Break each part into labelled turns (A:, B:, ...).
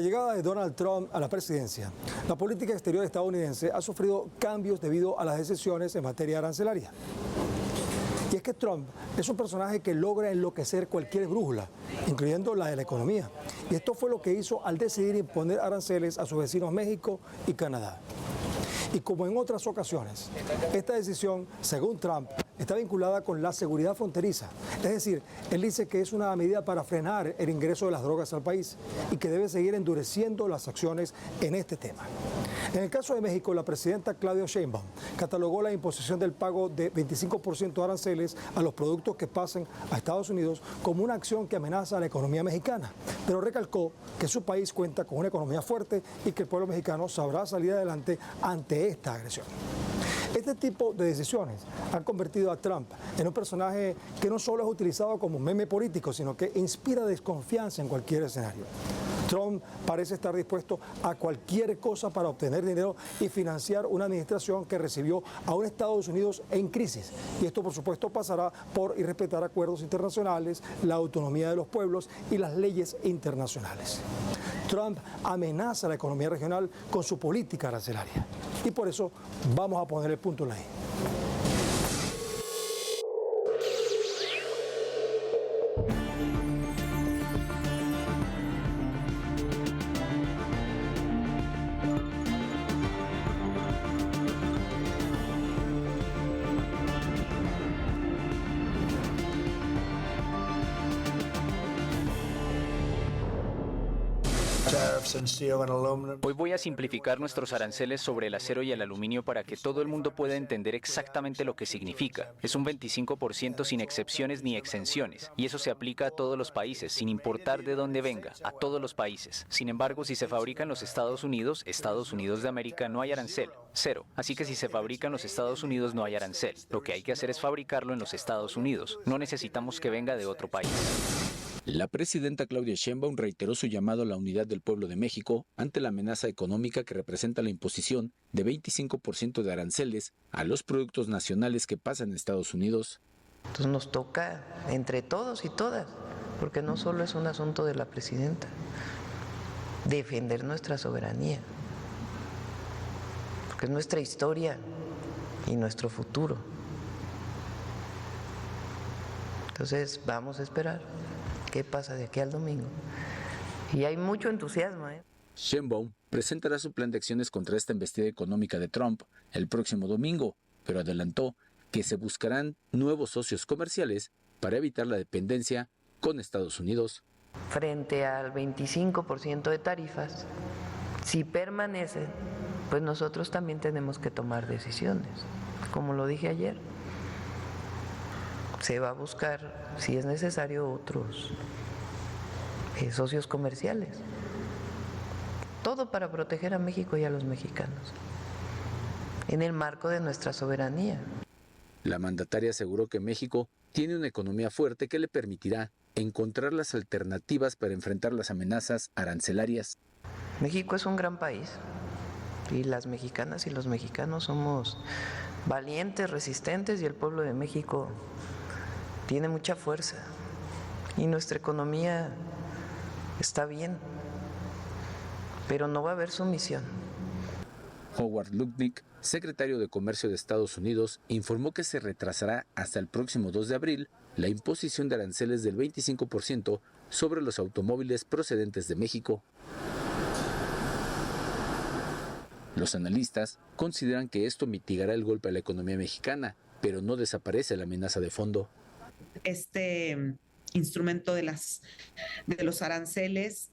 A: la llegada de Donald Trump a la presidencia, la política exterior estadounidense ha sufrido cambios debido a las decisiones en materia arancelaria. Y es que Trump es un personaje que logra enloquecer cualquier brújula, incluyendo la de la economía. Y esto fue lo que hizo al decidir imponer aranceles a sus vecinos México y Canadá. Y como en otras ocasiones, esta decisión, según Trump, está vinculada con la seguridad fronteriza. Es decir, él dice que es una medida para frenar el ingreso de las drogas al país y que debe seguir endureciendo las acciones en este tema. En el caso de México, la presidenta Claudia Sheinbaum catalogó la imposición del pago de 25% de aranceles a los productos que pasen a Estados Unidos como una acción que amenaza a la economía mexicana, pero recalcó que su país cuenta con una economía fuerte y que el pueblo mexicano sabrá salir adelante ante esta agresión. Este tipo de decisiones han convertido a Trump en un personaje que no solo es utilizado como meme político, sino que inspira desconfianza en cualquier escenario. Trump parece estar dispuesto a cualquier cosa para obtener dinero y financiar una administración que recibió a un Estados Unidos en crisis. Y esto, por supuesto, pasará por irrespetar acuerdos internacionales, la autonomía de los pueblos y las leyes internacionales. Trump amenaza a la economía regional con su política arancelaria. Y por eso vamos a poner el punto en la I.
B: Hoy voy a simplificar nuestros aranceles sobre el acero y el aluminio para que todo el mundo pueda entender exactamente lo que significa. Es un 25% sin excepciones ni exenciones, y eso se aplica a todos los países, sin importar de dónde venga, a todos los países. Sin embargo, si se fabrica en los Estados Unidos de América, no hay arancel, cero. Así que si se fabrica en los Estados Unidos no hay arancel. Lo que hay que hacer es fabricarlo en los Estados Unidos. No necesitamos que venga de otro país.
C: La presidenta Claudia Sheinbaum reiteró su llamado a la unidad del pueblo de México ante la amenaza económica que representa la imposición de 25% de aranceles a los productos nacionales que pasan a Estados Unidos.
D: Entonces nos toca entre todos y todas, porque no solo es un asunto de la presidenta, defender nuestra soberanía, porque es nuestra historia y nuestro futuro. Entonces vamos a esperar qué pasa de aquí al domingo. Y hay mucho entusiasmo,
C: Sheinbaum presentará su plan de acciones contra esta embestida económica de Trump el próximo domingo, pero adelantó que se buscarán nuevos socios comerciales para evitar la dependencia con Estados Unidos.
D: Frente al 25% de tarifas, si permanecen, pues nosotros también tenemos que tomar decisiones, como lo dije ayer. Se va a buscar, si es necesario, otros socios comerciales. Todo para proteger a México y a los mexicanos, en el marco de nuestra soberanía.
C: La mandataria aseguró que México tiene una economía fuerte que le permitirá encontrar las alternativas para enfrentar las amenazas arancelarias.
D: México es un gran país y las mexicanas y los mexicanos somos valientes, resistentes, y el pueblo de México tiene mucha fuerza y nuestra economía está bien, pero no va a haber sumisión.
C: Howard Lutnick, secretario de Comercio de Estados Unidos, informó que se retrasará hasta el próximo 2 de abril la imposición de aranceles del 25% sobre los automóviles procedentes de México. Los analistas consideran que esto mitigará el golpe a la economía mexicana, pero no desaparece la amenaza de fondo.
E: Este instrumento de los aranceles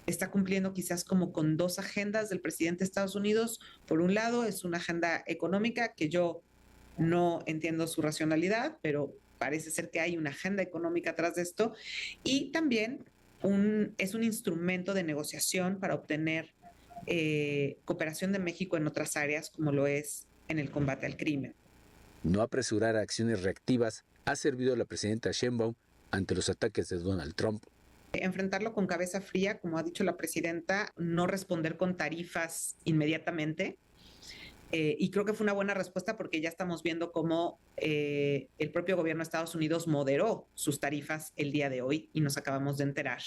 E: está cumpliendo quizás como con dos agendas del presidente de Estados Unidos. Por un lado, es una agenda económica que yo no entiendo su racionalidad, pero parece ser que hay una agenda económica atrás de esto. Y también es un instrumento de negociación para obtener cooperación de México en otras áreas, como lo es en el combate al crimen.
C: No apresurar acciones reactivas ha servido a la presidenta Sheinbaum ante los ataques de Donald Trump.
E: Enfrentarlo con cabeza fría, como ha dicho la presidenta, no responder con tarifas inmediatamente Y creo que fue una buena respuesta porque ya estamos viendo cómo el propio gobierno de Estados Unidos moderó sus tarifas el día de hoy y nos acabamos de enterar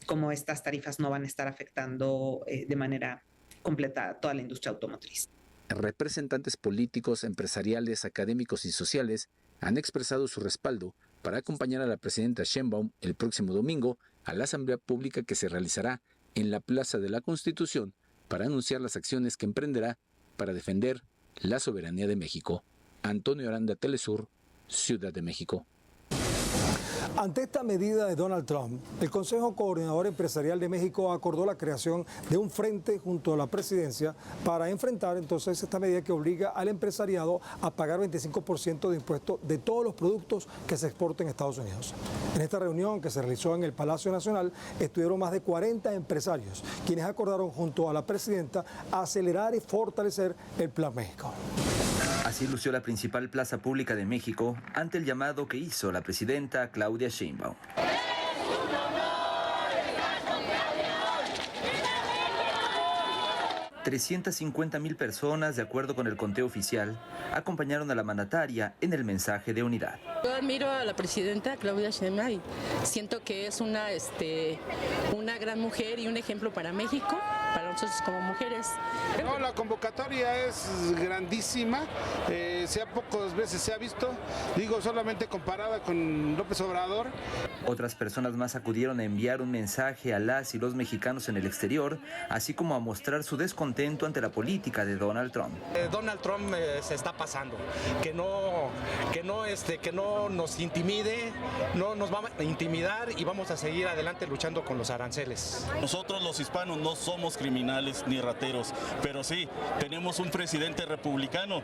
E: cómo estas tarifas no van a estar afectando de manera completa a toda la industria automotriz.
C: Representantes políticos, empresariales, académicos y sociales han expresado su respaldo para acompañar a la presidenta Sheinbaum el próximo domingo a la asamblea pública que se realizará en la Plaza de la Constitución para anunciar las acciones que emprenderá para defender la soberanía de México. Antonio Aranda, Telesur, Ciudad de México.
A: Ante esta medida de Donald Trump, el Consejo Coordinador Empresarial de México acordó la creación de un frente junto a la presidencia para enfrentar entonces esta medida que obliga al empresariado a pagar 25% de impuestos de todos los productos que se exporten a Estados Unidos. En esta reunión que se realizó en el Palacio Nacional estuvieron más de 40 empresarios, quienes acordaron junto a la presidenta acelerar y fortalecer el Plan México.
F: Así lució la principal plaza pública de México ante el llamado que hizo la presidenta Claudia Sheinbaum. 350,000 personas, de acuerdo con el conteo oficial, acompañaron a la mandataria en el mensaje de unidad.
G: Yo admiro a la presidenta Claudia Sheinbaum y siento que es una gran mujer y un ejemplo para México, para nosotros como mujeres.
H: No, la convocatoria es grandísima, pocas veces se ha visto, solamente comparada con López Obrador.
F: Otras personas más acudieron a enviar un mensaje a las y los mexicanos en el exterior, así como a mostrar su descontento ante la política de Donald Trump.
I: Donald Trump se está pasando, que no nos intimide, no nos va a intimidar y vamos a seguir adelante luchando con los aranceles.
J: Nosotros los hispanos no somos criminales ni rateros, pero sí tenemos un presidente republicano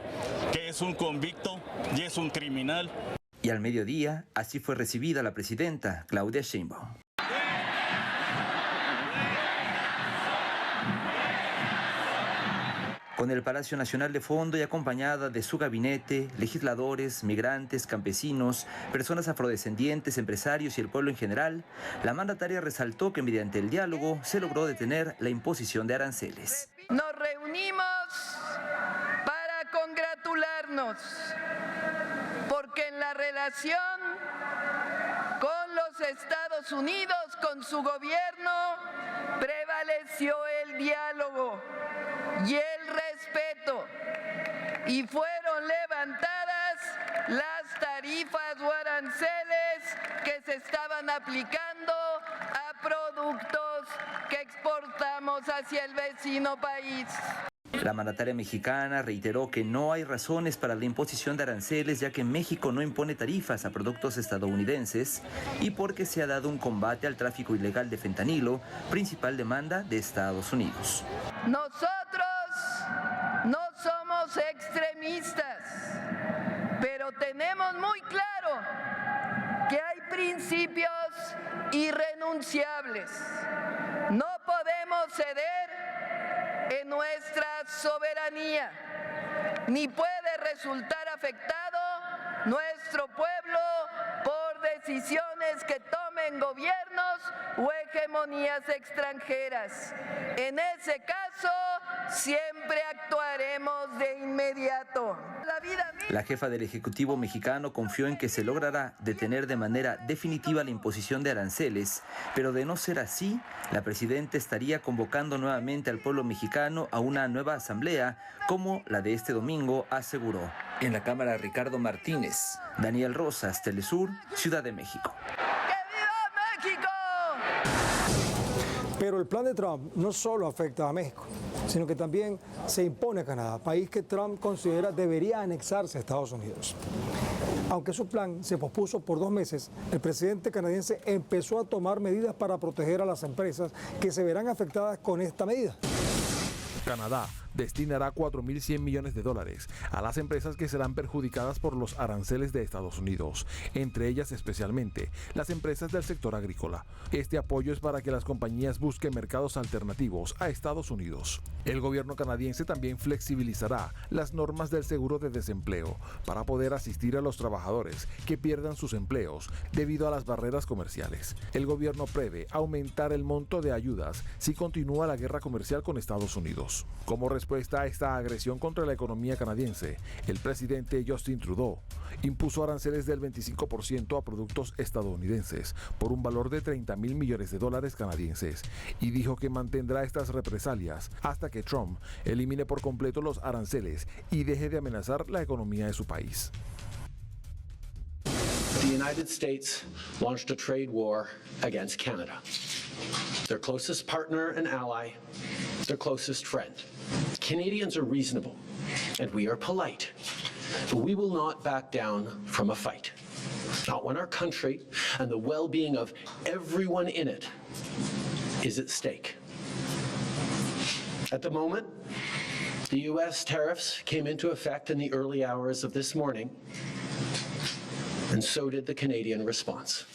J: que es un convicto y es un criminal.
F: Y al mediodía, así fue recibida la presidenta Claudia Sheinbaum. Con el Palacio Nacional de fondo y acompañada de su gabinete, legisladores, migrantes, campesinos, personas afrodescendientes, empresarios y el pueblo en general, la mandataria resaltó que mediante el diálogo se logró detener la imposición de aranceles.
K: Nos reunimos para congratularnos, porque en la relación con los Estados Unidos, con su gobierno, prevaleció el diálogo y el respeto, y fueron levantadas las tarifas o aranceles que se estaban aplicando a productos que exportamos hacia el vecino país.
F: La mandataria mexicana reiteró que no hay razones para la imposición de aranceles, ya que México no impone tarifas a productos estadounidenses y porque se ha dado un combate al tráfico ilegal de fentanilo, principal demanda de Estados Unidos.
K: Nosotros no somos extremistas, pero tenemos muy claro que hay principios irrenunciables. No podemos ceder en nuestra soberanía, ni puede resultar afectado nuestro pueblo por decisiones que tomen gobiernos o hegemonías extranjeras. En ese caso, siempre actuaremos de inmediato.
F: La jefa del Ejecutivo mexicano confió en que se logrará detener de manera definitiva la imposición de aranceles, pero de no ser así, la presidenta estaría convocando nuevamente al pueblo mexicano a una nueva asamblea, como la de este domingo, aseguró. En la Cámara, Ricardo Martínez, Daniel Rosas, Telesur, Ciudad de México.
K: ¡Que viva México!
A: Pero el plan de Trump no solo afecta a México, sino que también se impone a Canadá, país que Trump considera debería anexarse a Estados Unidos. Aunque su plan se pospuso por 2 meses, el presidente canadiense empezó a tomar medidas para proteger a las empresas que se verán afectadas con esta medida.
L: Canadá destinará $4.100 millones a las empresas que serán perjudicadas por los aranceles de Estados Unidos, entre ellas especialmente las empresas del sector agrícola. Este apoyo es para que las compañías busquen mercados alternativos a Estados Unidos. El gobierno canadiense también flexibilizará las normas del seguro de desempleo para poder asistir a los trabajadores que pierdan sus empleos debido a las barreras comerciales. El gobierno prevé aumentar el monto de ayudas si continúa la guerra comercial con Estados Unidos. Como respuesta a esta agresión contra la economía canadiense, el presidente Justin Trudeau impuso aranceles del 25% a productos estadounidenses por un valor de $30 mil millones canadienses y dijo que mantendrá estas represalias hasta que Trump elimine por completo los aranceles y deje de amenazar la economía de su país.
M: The United States launched a trade war against Canada, their closest partner and ally, their closest friend. Canadians are reasonable and we are polite, but we will not back down from a fight. Not when our country and the well-being of everyone in it is at stake. At the moment, the U.S. tariffs came into effect in the early hours of this morning, and so did the Canadian response.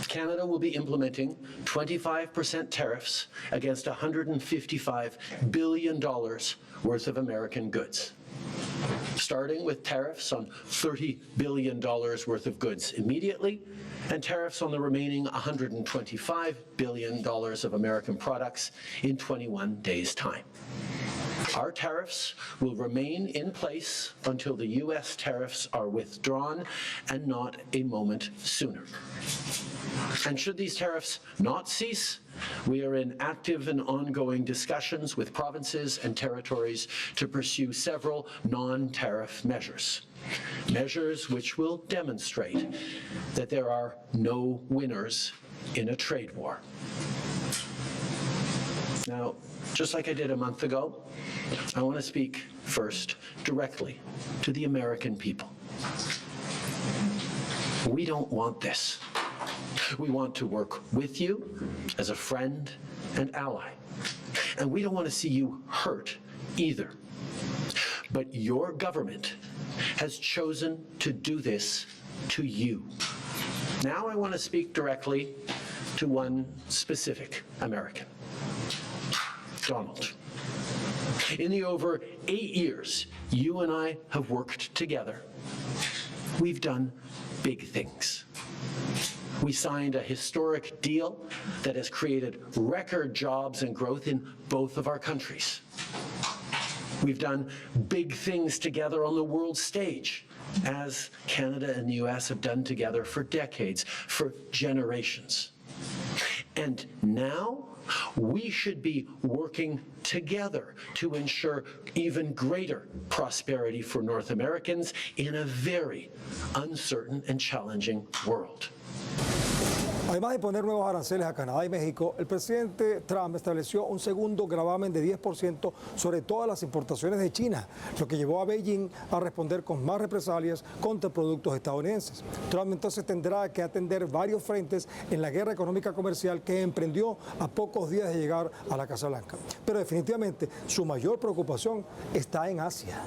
M: Canada will be implementing 25% tariffs against $155 billion worth of American goods, starting with tariffs on $30 billion worth of goods immediately, and tariffs on the remaining $125 billion of American products in 21 days' time. Our tariffs will remain in place until the U.S. tariffs are withdrawn, and not a moment sooner. And should these tariffs not cease, we are in active and ongoing discussions with provinces and territories to pursue several non-tariff measures. Measures which will demonstrate that there are no winners in a trade war. Now, just like I did a month ago, I want to speak first directly to the American people. We don't want this. We want to work with you as a friend and ally. And we don't want to see you hurt either. But your government has chosen to do this to you. Now I want to speak directly to one specific American, Donald. In the over 8 years you and I have worked together, we've done big things. We signed a historic deal that has created record jobs and growth in both of our countries. We've done big things together on the world stage, as Canada and the US have done together for decades, for generations. And now we should be working together to ensure even greater prosperity for North Americans in a very uncertain and challenging world.
A: Además de poner nuevos aranceles a Canadá y México, el presidente Trump estableció un segundo gravamen de 10% sobre todas las importaciones de China, lo que llevó a Beijing a responder con más represalias contra productos estadounidenses. Trump entonces tendrá que atender varios frentes en la guerra económica comercial que emprendió a pocos días de llegar a la Casa Blanca. Pero definitivamente su mayor preocupación está en Asia.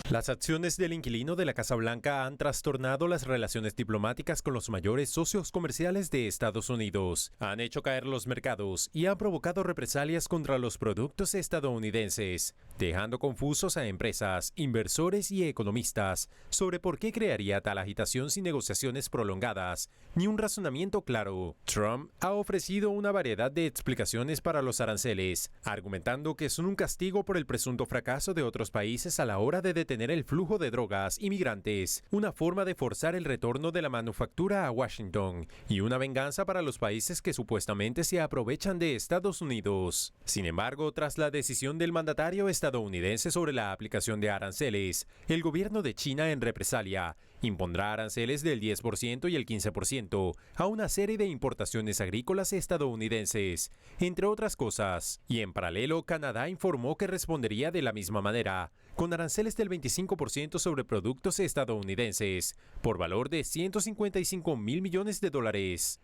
N: Las acciones del inquilino de la Casa Blanca han trastornado las relaciones diplomáticas con los mayores socios comerciales de Estados Unidos, han hecho caer los mercados y han provocado represalias contra los productos estadounidenses, dejando confusos a empresas, inversores y economistas sobre por qué crearía tal agitación sin negociaciones prolongadas ni un razonamiento claro. Trump ha ofrecido una variedad de explicaciones para los aranceles, argumentando que son un castigo por el presunto fracaso de otros países a la hora de detener el flujo de drogas y migrantes, una forma de forzar el retorno de la manufactura a Washington y una venganza para los países que supuestamente se aprovechan de Estados Unidos. Sin embargo, tras la decisión del mandatario estadounidense sobre la aplicación de aranceles, el gobierno de China, en represalia, impondrá aranceles del 10% y el 15% a una serie de importaciones agrícolas estadounidenses, entre otras cosas. Y en paralelo, Canadá informó que respondería de la misma manera, con aranceles del 25% sobre productos estadounidenses, por valor de $155 mil millones.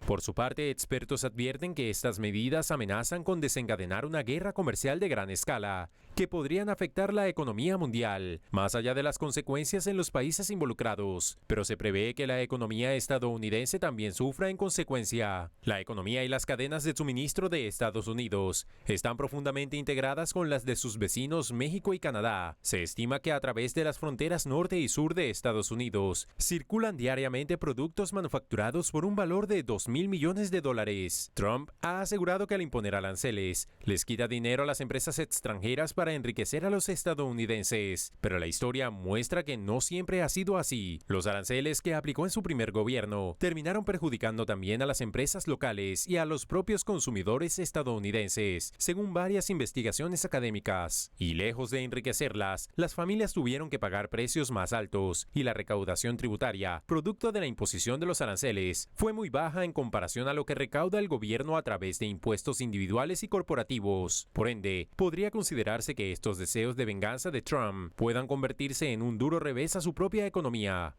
N: Por su parte, expertos advierten que estas medidas amenazan con desencadenar una guerra comercial de gran escala que podrían afectar la economía mundial, más allá de las consecuencias en los países involucrados. Pero se prevé que la economía estadounidense también sufra en consecuencia. La economía y las cadenas de suministro de Estados Unidos están profundamente integradas con las de sus vecinos México y Canadá. Se estima que a través de las fronteras norte y sur de Estados Unidos circulan diariamente productos manufacturados por un valor de $2.000 millones. Trump ha asegurado que al imponer aranceles les quita dinero a las empresas extranjeras para enriquecer a los estadounidenses, pero la historia muestra que no siempre ha sido así. Los aranceles que aplicó en su primer gobierno terminaron perjudicando también a las empresas locales y a los propios consumidores estadounidenses, según varias investigaciones académicas. Y lejos de enriquecerlas, las familias tuvieron que pagar precios más altos y la recaudación tributaria, producto de la imposición de los aranceles, fue muy baja en comparación a lo que recauda el gobierno a través de impuestos individuales y corporativos. Por ende, podría considerarse que estos deseos de venganza de Trump puedan convertirse en un duro revés a su propia economía.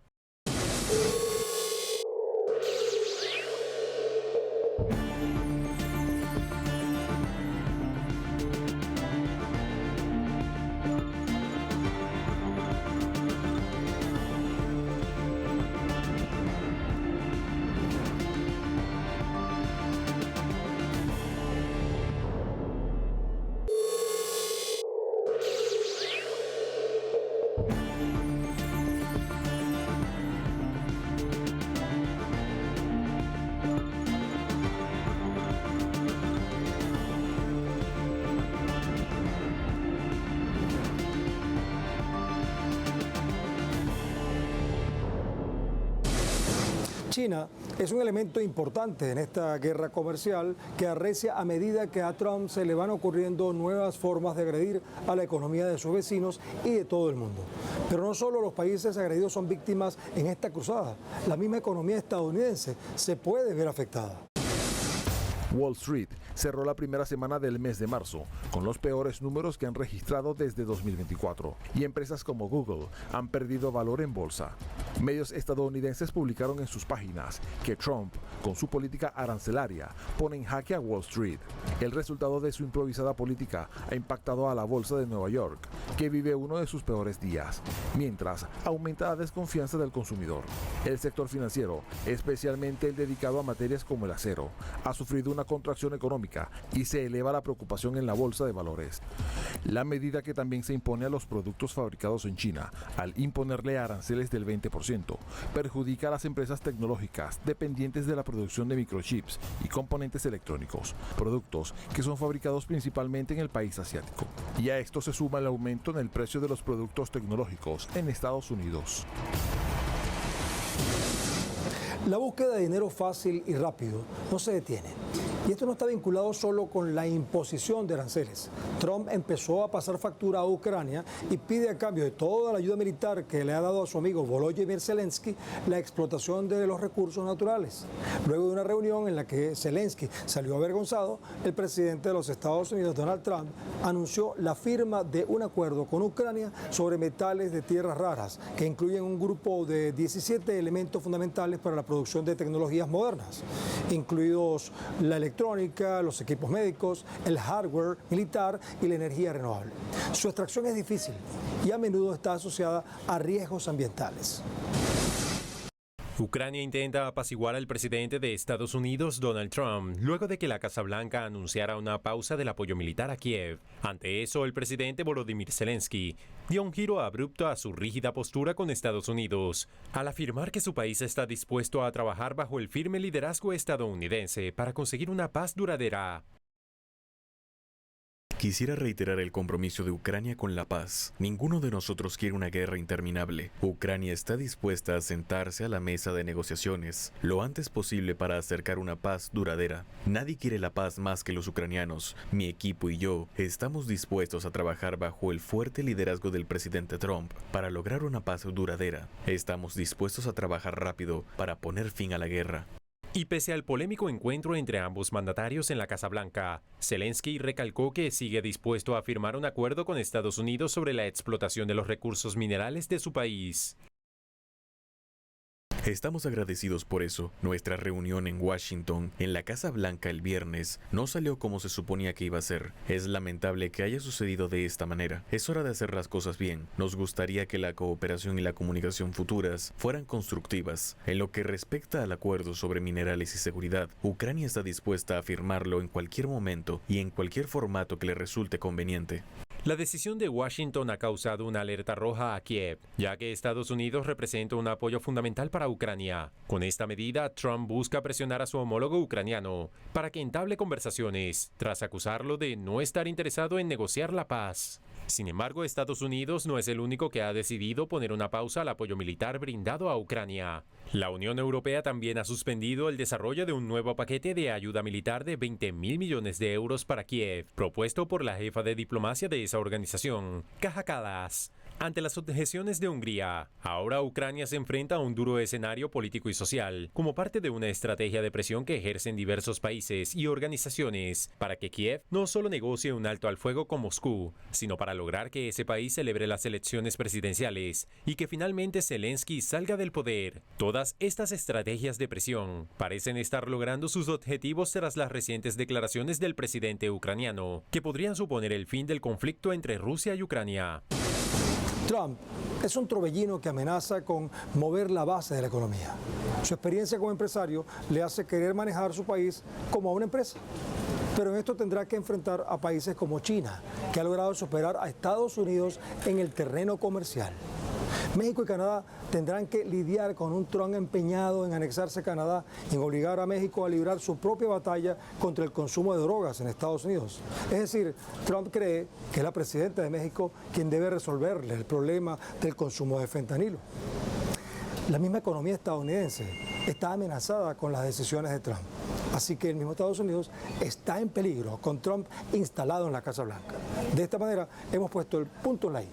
A: China es un elemento importante en esta guerra comercial que arrecia a medida que a Trump se le van ocurriendo nuevas formas de agredir a la economía de sus vecinos y de todo el mundo. Pero no solo los países agredidos son víctimas en esta cruzada, la misma economía estadounidense se puede ver afectada.
L: Wall Street cerró la primera semana del mes de marzo con los peores números que han registrado desde 2024 y empresas como Google han perdido valor en bolsa. Medios estadounidenses publicaron en sus páginas que Trump, con su política arancelaria, pone en jaque a Wall Street. El resultado de su improvisada política ha impactado a la bolsa de Nueva York, que vive uno de sus peores días, mientras aumenta la desconfianza del consumidor. El sector financiero, especialmente el dedicado a materias como el acero, ha sufrido una contracción económica y se eleva la preocupación en la bolsa de valores. La medida que también se impone a los productos fabricados en China, al imponerle aranceles del 20%, perjudica a las empresas tecnológicas dependientes de la producción de microchips y componentes electrónicos, productos que son fabricados principalmente en el país asiático. Y a esto se suma el aumento en el precio de los productos tecnológicos en Estados Unidos.
A: La búsqueda de dinero fácil y rápido no se detiene. Y esto no está vinculado solo con la imposición de aranceles. Trump empezó a pasar factura a Ucrania y pide a cambio de toda la ayuda militar que le ha dado a su amigo Volodymyr Zelensky la explotación de los recursos naturales. Luego de una reunión en la que Zelensky salió avergonzado, el presidente de los Estados Unidos, Donald Trump, anunció la firma de un acuerdo con Ucrania sobre metales de tierras raras, que incluyen un grupo de 17 elementos fundamentales para la producción de tecnologías modernas, incluidos la electrónica, los equipos médicos, el hardware militar y la energía renovable. Su extracción es difícil y a menudo está asociada a riesgos ambientales.
N: Ucrania intenta apaciguar al presidente de Estados Unidos, Donald Trump, luego de que la Casa Blanca anunciara una pausa del apoyo militar a Kiev. Ante eso, el presidente Volodymyr Zelensky dio un giro abrupto a su rígida postura con Estados Unidos, al afirmar que su país está dispuesto a trabajar bajo el firme liderazgo estadounidense para conseguir una paz duradera.
O: Quisiera reiterar el compromiso de Ucrania con la paz. Ninguno de nosotros quiere una guerra interminable. Ucrania está dispuesta a sentarse a la mesa de negociaciones lo antes posible para acercar una paz duradera. Nadie quiere la paz más que los ucranianos. Mi equipo y yo estamos dispuestos a trabajar bajo el fuerte liderazgo del presidente Trump para lograr una paz duradera. Estamos dispuestos a trabajar rápido para poner fin a la guerra.
N: Y pese al polémico encuentro entre ambos mandatarios en la Casa Blanca, Zelensky recalcó que sigue dispuesto a firmar un acuerdo con Estados Unidos sobre la explotación de los recursos minerales de su país.
O: Estamos agradecidos por eso. Nuestra reunión en Washington, en la Casa Blanca el viernes, no salió como se suponía que iba a ser. Es lamentable que haya sucedido de esta manera. Es hora de hacer las cosas bien. Nos gustaría que la cooperación y la comunicación futuras fueran constructivas. En lo que respecta al acuerdo sobre minerales y seguridad, Ucrania está dispuesta a firmarlo en cualquier momento y en cualquier formato que le resulte conveniente.
N: La decisión de Washington ha causado una alerta roja a Kiev, ya que Estados Unidos representa un apoyo fundamental para Ucrania. Con esta medida, Trump busca presionar a su homólogo ucraniano para que entable conversaciones, tras acusarlo de no estar interesado en negociar la paz. Sin embargo, Estados Unidos no es el único que ha decidido poner una pausa al apoyo militar brindado a Ucrania. La Unión Europea también ha suspendido el desarrollo de un nuevo paquete de ayuda militar de 20.000 millones de euros para Kiev, propuesto por la jefa de diplomacia de esa organización, Kaja Kallas. Ante las objeciones de Hungría, ahora Ucrania se enfrenta a un duro escenario político y social, como parte de una estrategia de presión que ejercen diversos países y organizaciones para que Kiev no solo negocie un alto al fuego con Moscú, sino para lograr que ese país celebre las elecciones presidenciales y que finalmente Zelensky salga del poder. Todas estas estrategias de presión parecen estar logrando sus objetivos tras las recientes declaraciones del presidente ucraniano, que podrían suponer el fin del conflicto entre Rusia y Ucrania.
A: Trump es un torbellino que amenaza con mover la base de la economía. Su experiencia como empresario le hace querer manejar su país como a una empresa. Pero en esto tendrá que enfrentar a países como China, que ha logrado superar a Estados Unidos en el terreno comercial. México y Canadá tendrán que lidiar con un Trump empeñado en anexarse a Canadá y en obligar a México a librar su propia batalla contra el consumo de drogas en Estados Unidos. Es decir, Trump cree que es la presidenta de México quien debe resolverle el problema del consumo de fentanilo. La misma economía estadounidense está amenazada con las decisiones de Trump. Así que el mismo Estados Unidos está en peligro con Trump instalado en la Casa Blanca. De esta manera hemos puesto el punto en la I.